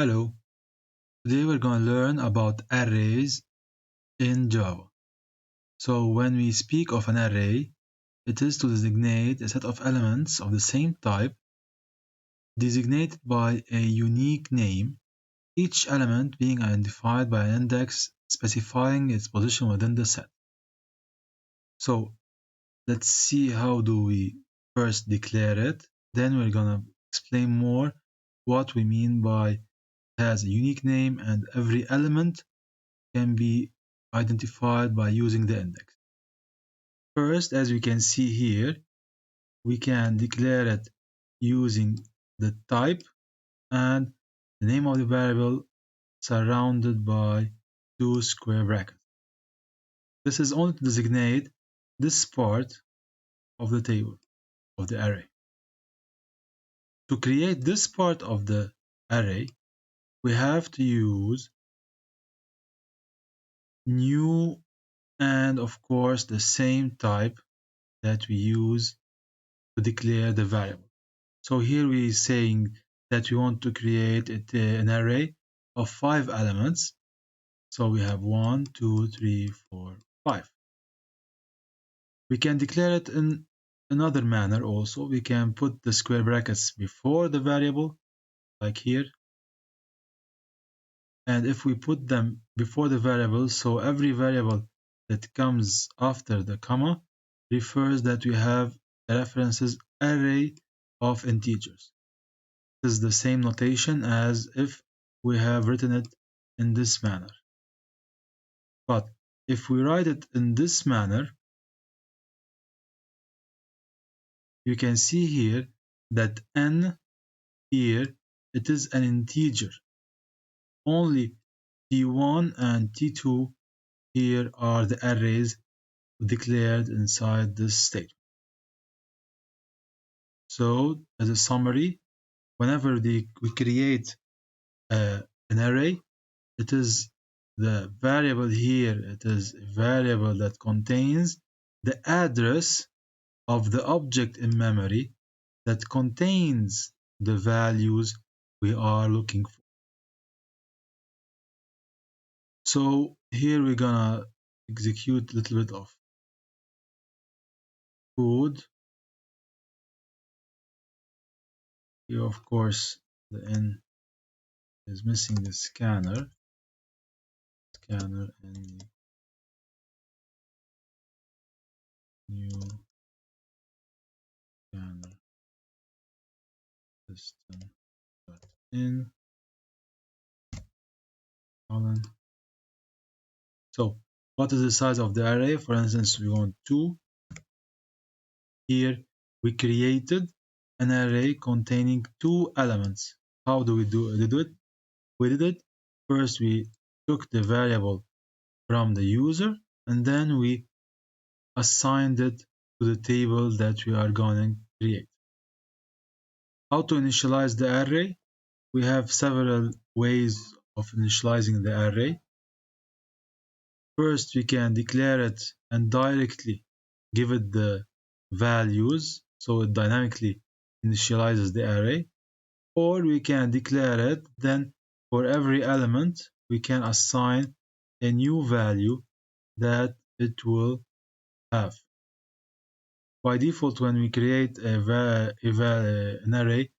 Hello, today we're going to learn about arrays in Java. So when we speak of an array, it is to designate a set of elements of the same type designated by a unique name, each element being identified by an index specifying its position within the set. So let's see how do we first declare it, then we're going to explain more what we mean by it has a unique name and every element can be identified by using the index. First, as we can see here, we can declare it using the type and the name of the variable surrounded by two square brackets. This is only to designate this part of the table, of the array. To create this part of the array, we have to use new and of course the same type that we use to declare the variable. So here we are saying that we want to create an array of 5 elements. So we have 1, 2, 3, 4, 5. We can declare it in another manner also. We can put the square brackets before the variable, like here. And if we put them before the variable, so every variable that comes after the comma refers that we have a references array of integers. This is the same notation as if we have written it in this manner. But if we write it in this manner, you can see here that n here, it is an integer. Only t1 and t2 here are the arrays declared inside this statement. So as a summary, whenever we create an array, it is the variable here, it is a variable that contains the address of the object in memory that contains the values we are looking for. So here we're gonna execute a little bit of code. Here, of course, the n is missing the scanner and new scanner system.in colon. So what is the size of the array? For instance, we want 2. Here we created an array containing 2 elements. How do we do it? We did it. First, we took the variable from the user and then we assigned it to the table that we are going to create. How to initialize the array? We have several ways of initializing the array. First, we can declare it and directly give it the values, so it dynamically initializes the array. Or we can declare it, then for every element, we can assign a new value that it will have. By default, when we create an array,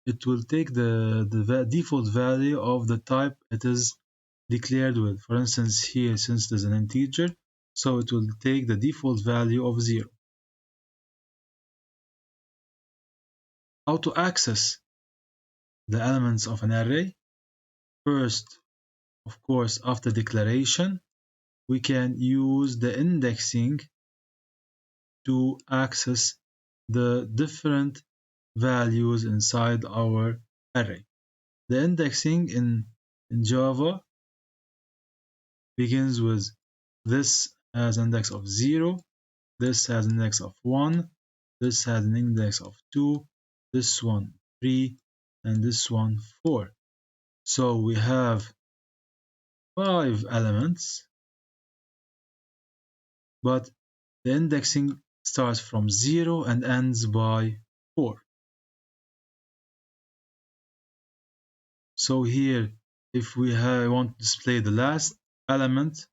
it will take the default value of the type it is declared with. For instance, here, since there's an integer, so it will take the default value of 0. How to access the elements of an array? First, of course, after declaration, we can use the indexing to access the different values inside our array. The indexing in Java begins with this has an index of 0, this has an index of 1, this has an index of 2, this one 3, and this one 4. So we have 5 elements, but the indexing starts from 0 and ends by 4. So here, if we want to display the last element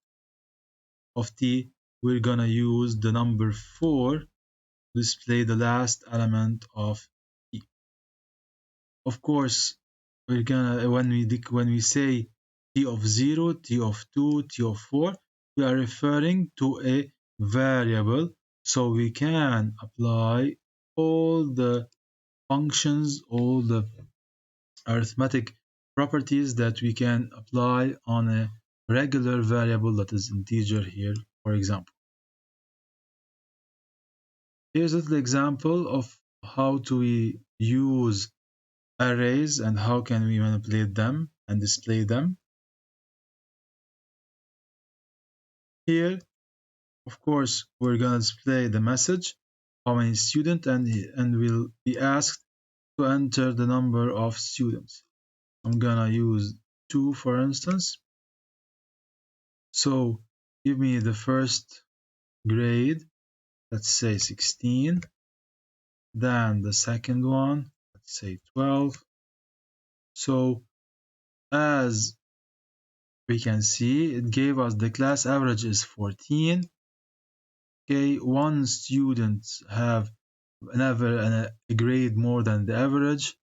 of t, we're gonna use the number 4 to display the last element of t. Of course, we're gonna when we say t of 0, t of 2, t of 4, we are referring to a variable, so we can apply all the functions, all the arithmetic properties that we can apply on a regular variable that is integer here, for example. Here's a little example of how do we use arrays and how can we manipulate them and display them. Here, of course, we're going to display the message, how many students, and we'll be asked to enter the number of students. I'm going to use 2, for instance. So give me the first grade, let's say 16, then the second one, let's say 12. So as we can see, it gave us the class average is 14. Okay, one student have a grade more than the average,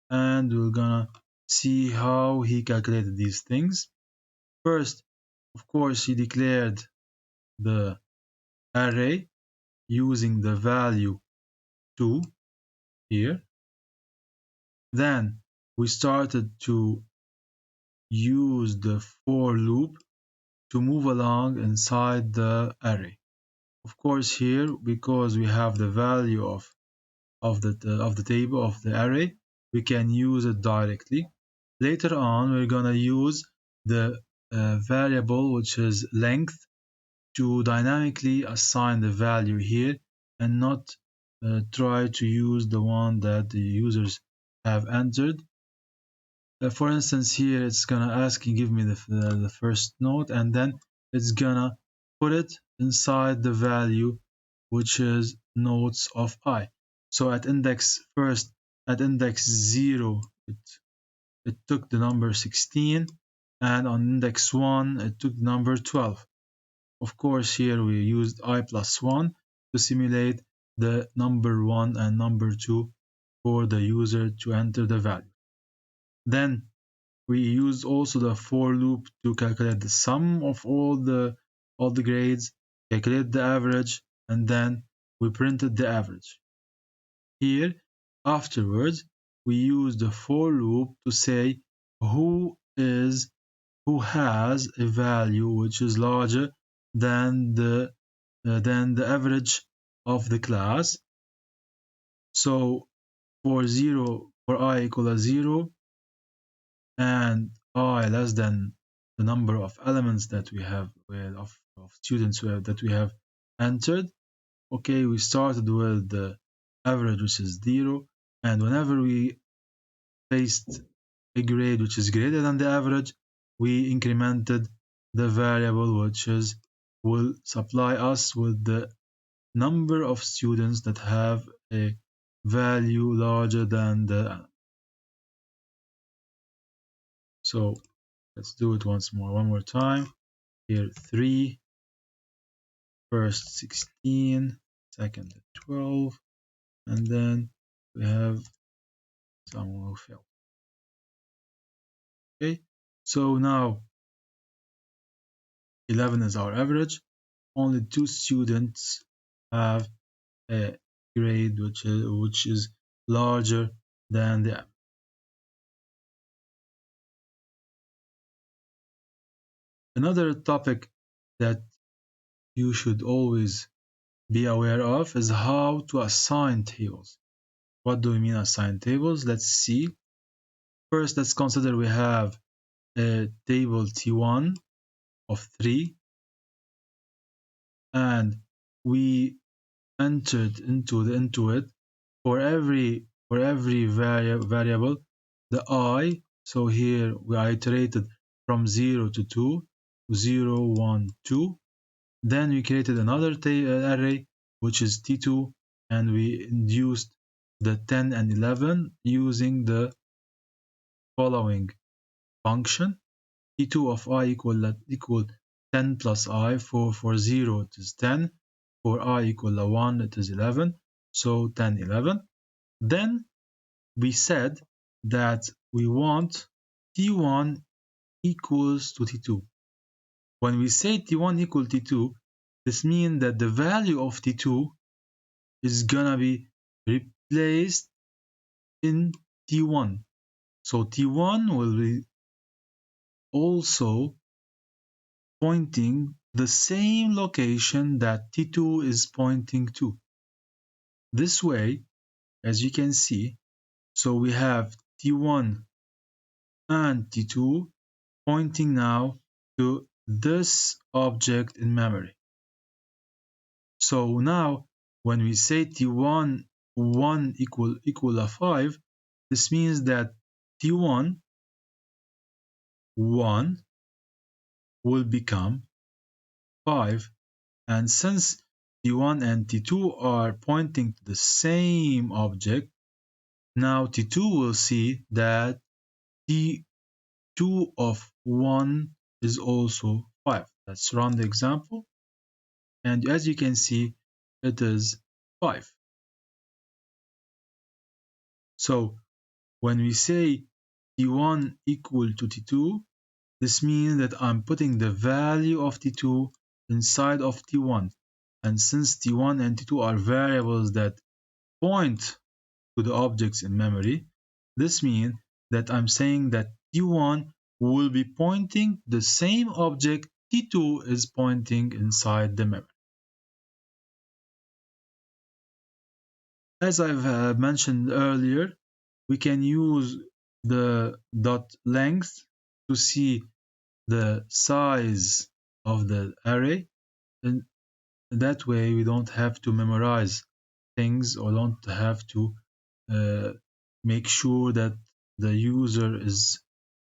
and we're gonna see how he calculated these things. First, of course, he declared the array using the value 2 here. Then we started to use the for loop to move along inside the array. Of course, here, because we have the value of the table of the array, we can use it directly. Later on, we're gonna use the variable, which is length, to dynamically assign the value here and not try to use the one that the users have entered. For instance, here it's gonna ask you give me the first node, and then it's gonna put it inside the value, which is nodes of I. So at index 0, it took the number 16, and on index 1, it took the number 12. Of course, here we used I plus 1 to simulate the number 1 and number 2 for the user to enter the value. Then we used also the for loop to calculate the sum of all the grades, calculate the average, and then we printed the average. Here, afterwards, we use the for loop to say who has a value which is larger than the average of the class. So for I equal to 0 and I less than the number of elements that we have of students that we have entered. Okay, we started with the average, which is 0, and whenever we placed a grade which is greater than the average, we incremented the variable which will supply us with the number of students that have a value larger than the. So let's do it one more time. Here 3, first 16, second 12, and then we have someone who failed. Okay, so now 11 is our average. Only 2 students have a grade which is larger than the average. Another topic that you should always be aware of is how to assign tables. What do we mean assign tables? Let's see. First, let's consider we have a table T1 of 3, and we entered into it for every variable the I. So here we iterated from 0 to 2, 0, 1, 2. Then we created another array which is T2, and we induced the 10 and 11 using the following function. T2 of I equal 10 plus I. For 0 it is 10. For I equal 1 it is 11. So 10, 11. Then we said that we want T1 equals to T2. When we say T1 equal T2, this means that the value of T2 is gonna be replaced in T1. So T1 will be also pointing the same location that T2 is pointing to. This way, as you can see, so we have T1 and T2 pointing now to this object in memory. So now when we say T1 1 equal a 5, this means that T1 1 will become 5. And since T1 and T2 are pointing to the same object, now T2 will see that T2 of 1 is also 5. Let's run the example. And as you can see, it is 5. So when we say T1 equal to T2, this means that I'm putting the value of T2 inside of T1. And since T1 and T2 are variables that point to the objects in memory, this means that I'm saying that T1 will be pointing the same object T2 is pointing inside the memory. As I've mentioned earlier, we can use the dot length to see the size of the array, and that way we don't have to memorize things or don't have to make sure that the user is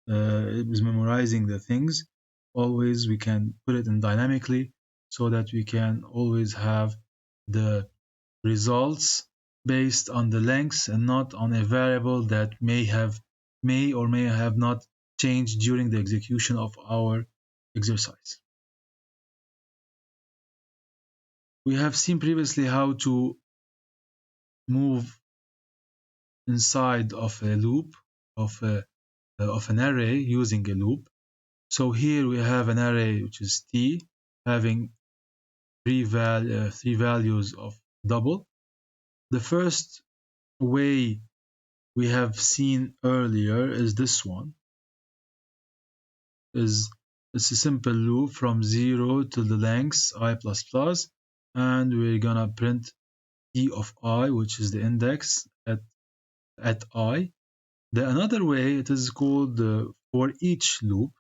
memorizing the things. Always we can put it in dynamically so that we can always have the results based on the lengths and not on a variable that may or may have not changed during the execution of our exercise. We have seen previously how to move inside of a loop of an array using a loop. So here we have an array which is t having three values of double. The first way we have seen earlier is this one. It's a simple loop from 0 to the length I++, and we're gonna print t of I, which is the index at I. The another way, it is called the for each loop,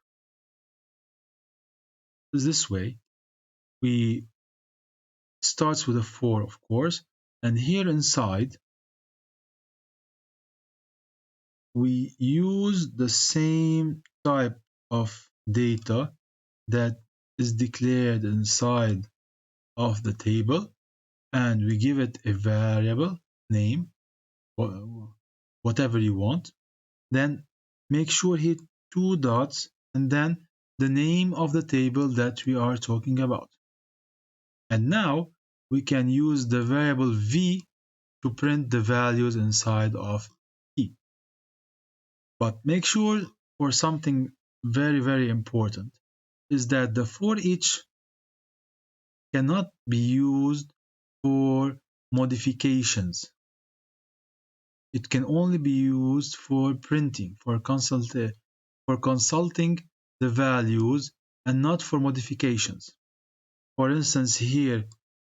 is this way. We starts with a for, of course, and here inside we use the same type of data that is declared inside of the table, and we give it a variable name, whatever you want. Then make sure hit two dots and then the name of the table that we are talking about. And now we can use the variable v to print the values inside of t. But make sure for something very, very important is that the for each cannot be used for modifications. It can only be used for printing, for consulting the values and not for modifications. For instance, here,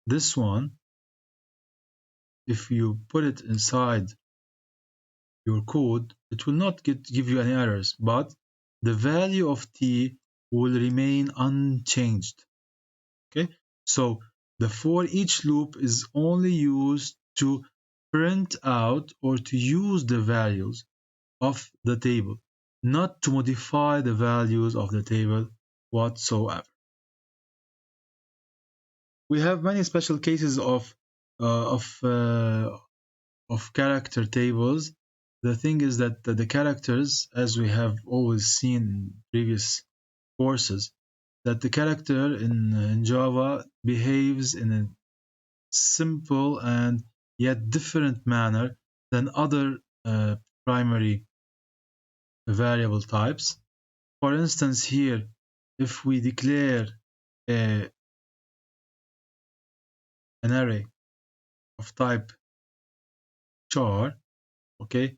this one, if you put it inside your code, it will not give you any errors, but the value of t will remain unchanged. Okay, so the for each loop is only used to print out or to use the values of the table, not to modify the values of the table whatsoever. We have many special cases of character tables The thing is that the characters, as we have always seen in previous courses, that the character in Java behaves in a simple and yet different manner than other primary variable types. For instance, here, if we declare an array of type char, okay,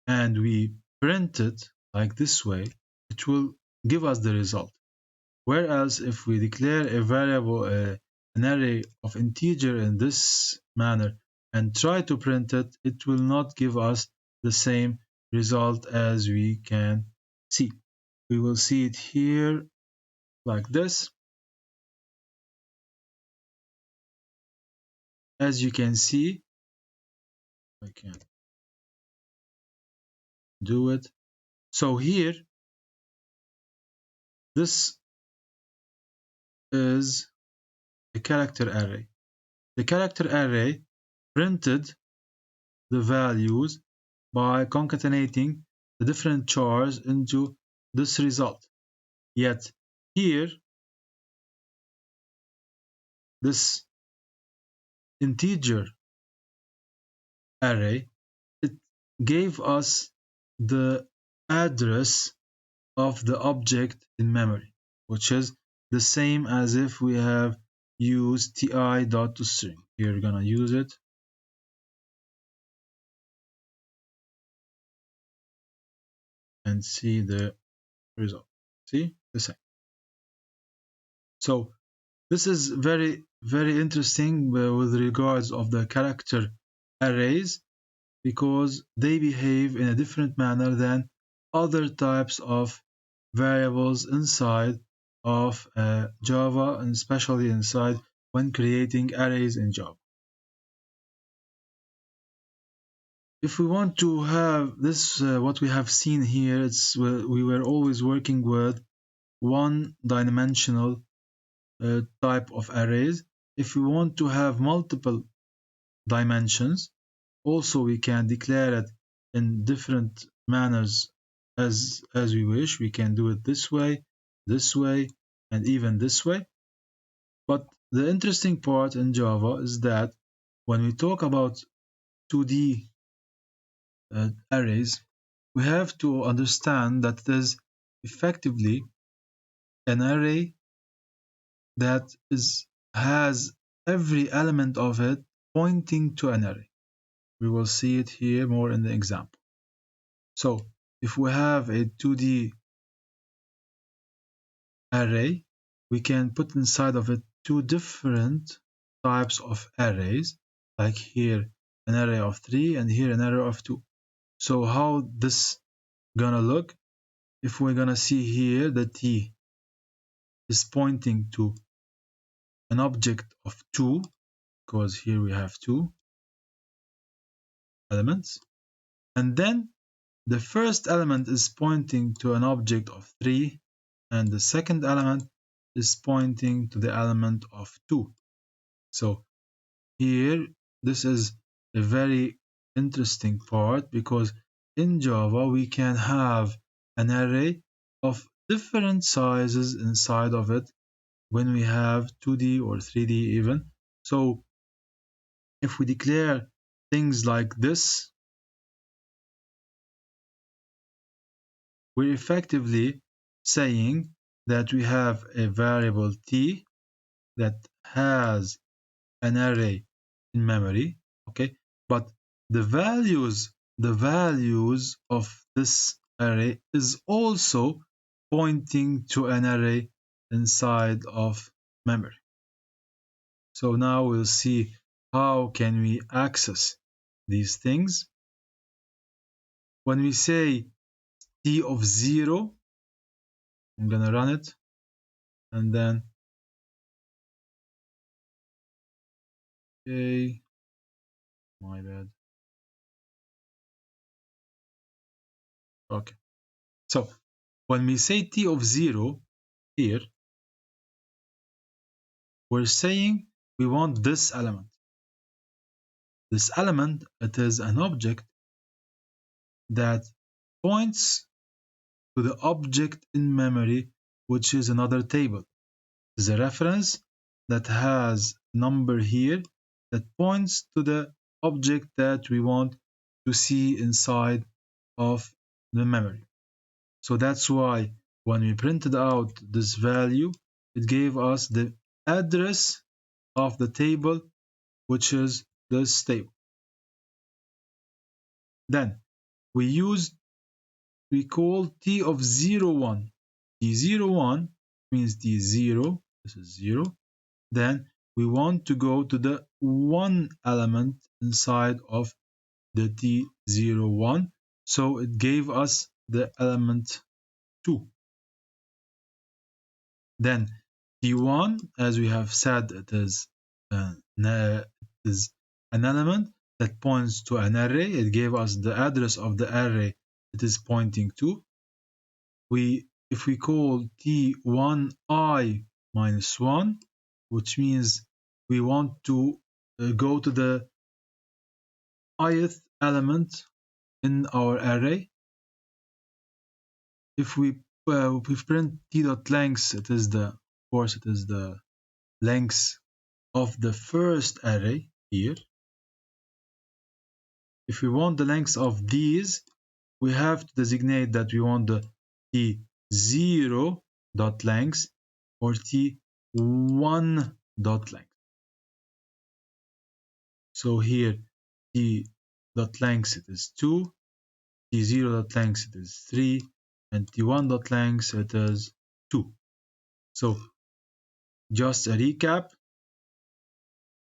and we print it like this way, it will give us the result. Whereas if we declare a variable, an array of integer in this manner and try to print it, it will not give us the same result as we can see. We will see it here like this. As you can see, I can do it. So here, this is a character array. The character array printed the values by concatenating the different chars into this result. Yet here, this integer array, it gave us the address of the object in memory, which is the same as if we have used ti.toString. Here we're gonna use it. And see the result. See the same. So this is very, very interesting with regards of the character arrays, because they behave in a different manner than other types of variables inside of Java, and especially inside when creating arrays in Java. If we want to have this, what we have seen here, we were always working with one-dimensional type of arrays. If we want to have multiple dimensions, also we can declare it in different manners as we wish. We can do it this way, and even this way. But the interesting part in Java is that when we talk about 2D arrays, we have to understand that it is effectively an array that has every element of it pointing to an array. We will see it here more in the example. So if we have a 2D array, we can put inside of it two different types of arrays, like here an array of 3 and here an array of 2. So how this gonna look? If we're gonna see here that T is pointing to an object of 2, because here we have 2 elements, and then the first element is pointing to an object of 3, and the second element is pointing to the element of 2. So here, this is a very interesting part, because in Java we can have an array of different sizes inside of it when we have 2D or 3D even. So if we declare things like this, we're effectively saying that we have a variable t that has an array in memory, okay? But the values of this array is also pointing to an array inside of memory. So now we'll see how can we access these things. When we say t of 0, I'm gonna run it, and then okay, my bad. Okay, so when we say t of 0 here, we're saying we want this element. This element, it is an object that points to the object in memory, which is another table. Is a reference that has number here that points to the object that we want to see inside of the memory. So that's why when we printed out this value, it gave us the address of the table, which is this table. Then we call t of 0, 1. t01 means t0, this is 0. Then we want to go to the 1 element inside of the t01. So it gave us the element 2. Then t1, as we have said, it is an element that points to an array. It gave us the address of the array it is pointing to. If we call t1i minus 1, which means we want to go to the ith element in our array. If we print t.length, it is the length of the first array here. If we want the length of these, we have to designate that we want the t0 dot length or t1 dot length. So here t dot length it is 2, t0 dot length it is 3, and t1 dot length it is 2. So just a recap,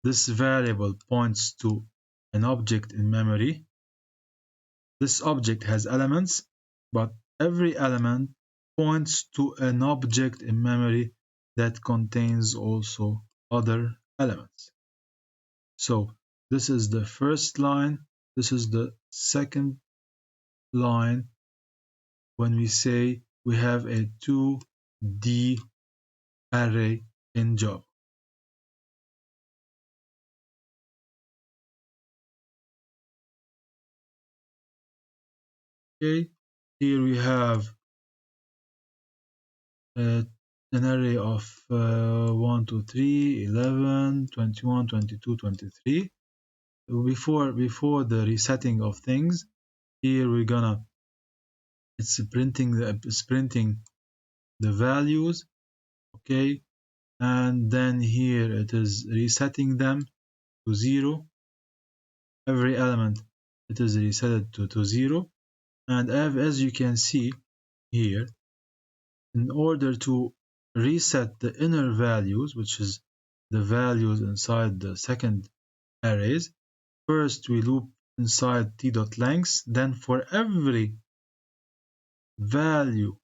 this variable points to an object in memory. This object has elements, but every element points to an object in memory that contains also other elements. So this is the first line, this is the second line when we say we have a 2D array in Java. Okay, here we have an array of 1, 2, 3, 11, 21, 22, 23. Before the resetting of things, here we're gonna it's printing the values, okay, and then here it is resetting them to 0. Every element it is reset to 0, and as you can see here, in order to reset the inner values, which is the values inside the second arrays, first we loop inside t.length, then for every value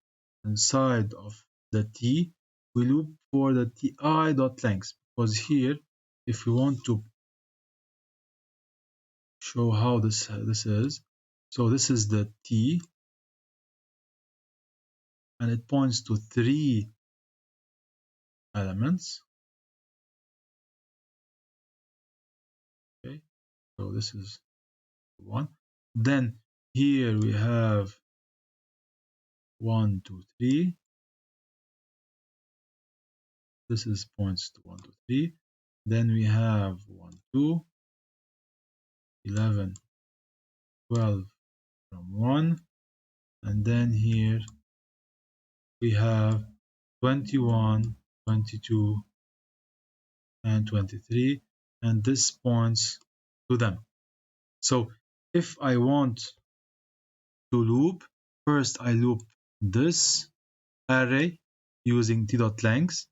inside of the t, we loop for the ti.length, because here, if we want to show how this is, so this is the t, and it points to 3 elements. Okay, so this is 1. Then here we have 1, 2, 3. This is points to 1, 2, 3. Then we have 1, 2, 11, 12 from 1. And then here we have 21, 22, and 23. And this points to them. So if I want to loop, first I loop this array using t.length.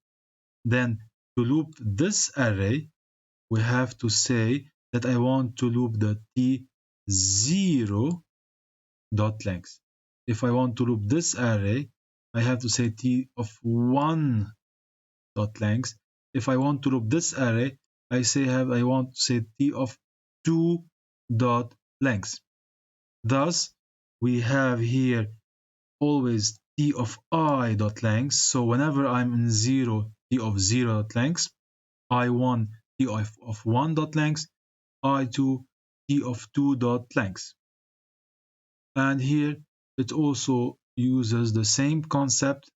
Then to loop this array, we have to say that I want to loop the t0.length. If I want to loop this array, I have to say t1.length. If I want to loop this array, I want to say t2.length. Thus, we have here always t of i.length. So whenever I'm in 0, t of 0.length, I1 t of 1.length, I2 t of 2.length. And here it also uses the same concept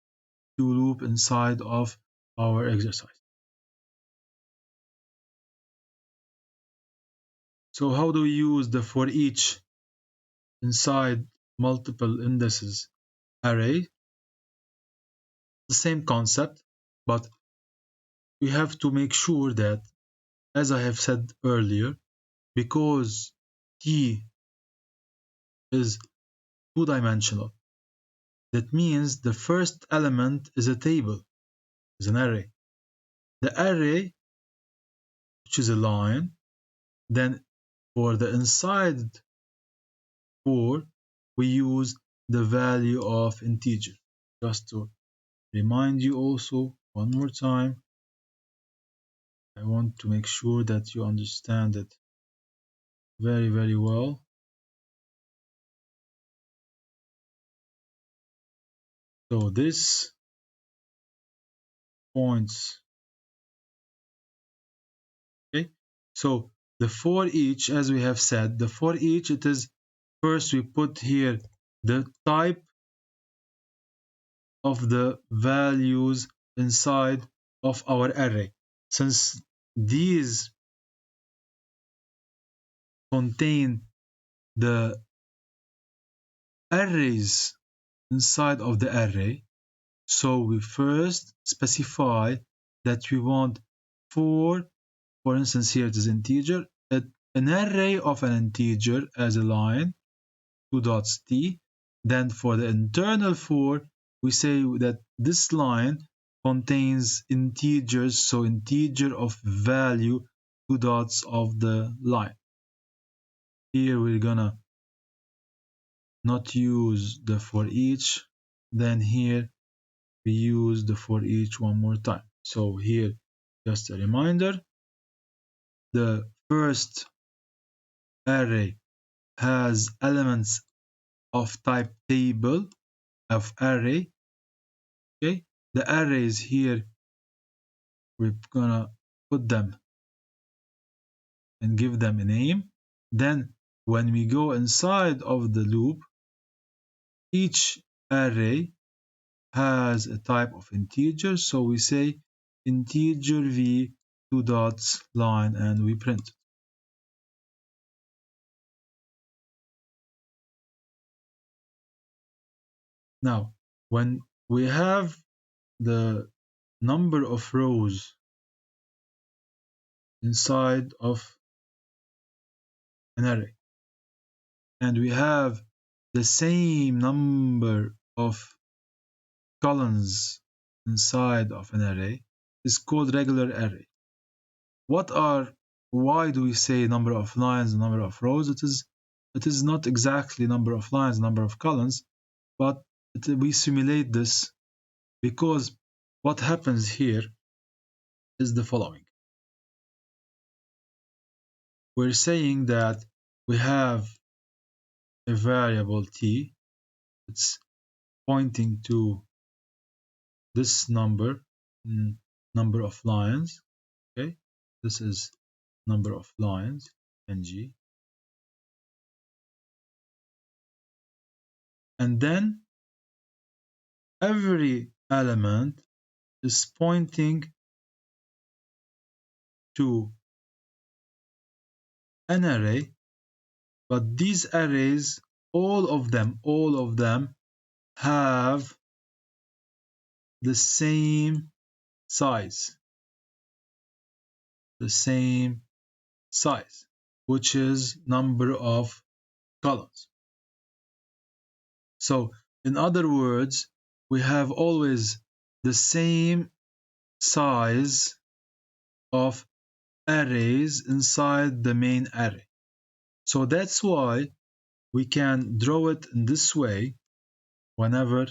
to loop inside of our exercise. So how do we use the for each inside multiple indices array? The same concept, but we have to make sure that, as I have said earlier, because T is two-dimensional, that means the first element is a table, is an array. The array, which is a line, then for the inside for, we use the value of integer. Just to remind you also one more time, I want to make sure that you understand it very, very well. So this points, okay? So the for each, as we have said, the for each, it is first we put here the type of the values inside of our array. Since these contain the arrays inside of the array, so we first specify that we want for instance here it is integer, an array of an integer as a line, two dots t. Then for the internal for, we say that this line contains integers, so integer of value, two dots of the line. Here we're gonna not use the for each, then here we use the for each one more time. So here, just a reminder, the first array has elements of type table of array. Okay, the arrays here, we're gonna put them and give them a name. Then when we go inside of the loop, each array has a type of integer, so we say integer v two dots line and we print it. Now when we have the number of rows inside of an array and we have the same number of columns inside of an array, is called regular array. Why do we say number of lines and number of rows? It is not exactly number of lines, number of columns, but we simulate this because what happens here is the following. We're saying that we have a variable t, it's pointing to this number, number of lines, okay? This is number of lines, ng. And then every element is pointing to an array, but these arrays, all of them have the same size, which is number of columns. So in other words, we have always the same size of arrays inside the main array. So that's why we can draw it in this way whenever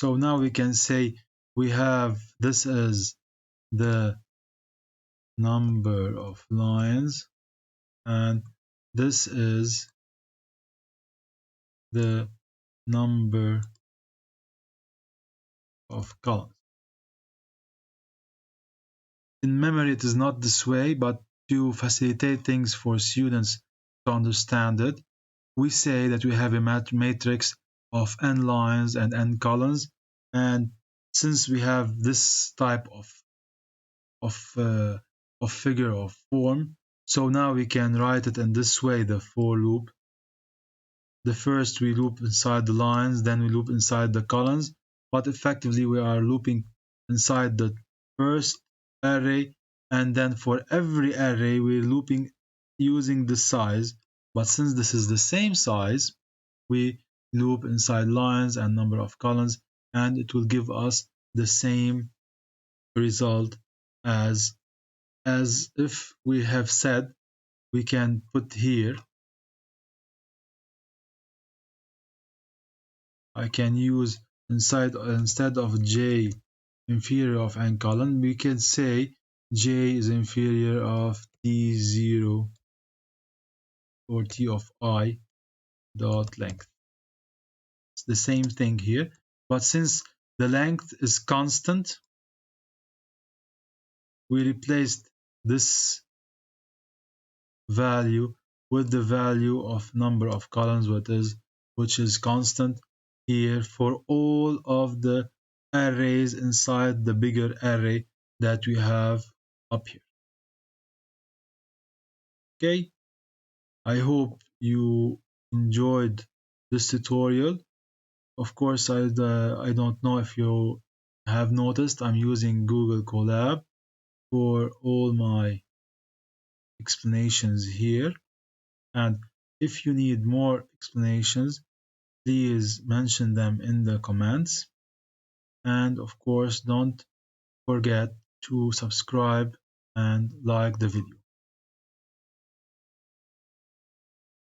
so now we can say we have, this is the number of lines, and this is the number of columns. In memory, it is not this way, but to facilitate things for students to understand it, we say that we have a matrix of n lines and n columns, and since we have this type of figure of form, so now we can write it in this way, the for loop. The first we loop inside the lines, then we loop inside the columns, but effectively we are looping inside the first array, and then for every array we're looping using the size, but since this is the same size, we loop inside lines and number of columns, and it will give us the same result as if we have said. We can put here, I can use instead of j inferior of n column, we can say j is inferior of t0 or t of I dot length. It's the same thing here, but since the length is constant, we replaced this value with the value of number of columns, which is constant here for all of the arrays inside the bigger array that we have up here. Okay, I hope you enjoyed this tutorial. Of course, I don't know if you have noticed, I'm using Google Colab for all my explanations here, and if you need more explanations, please mention them in the comments, and of course don't forget to subscribe and like the video.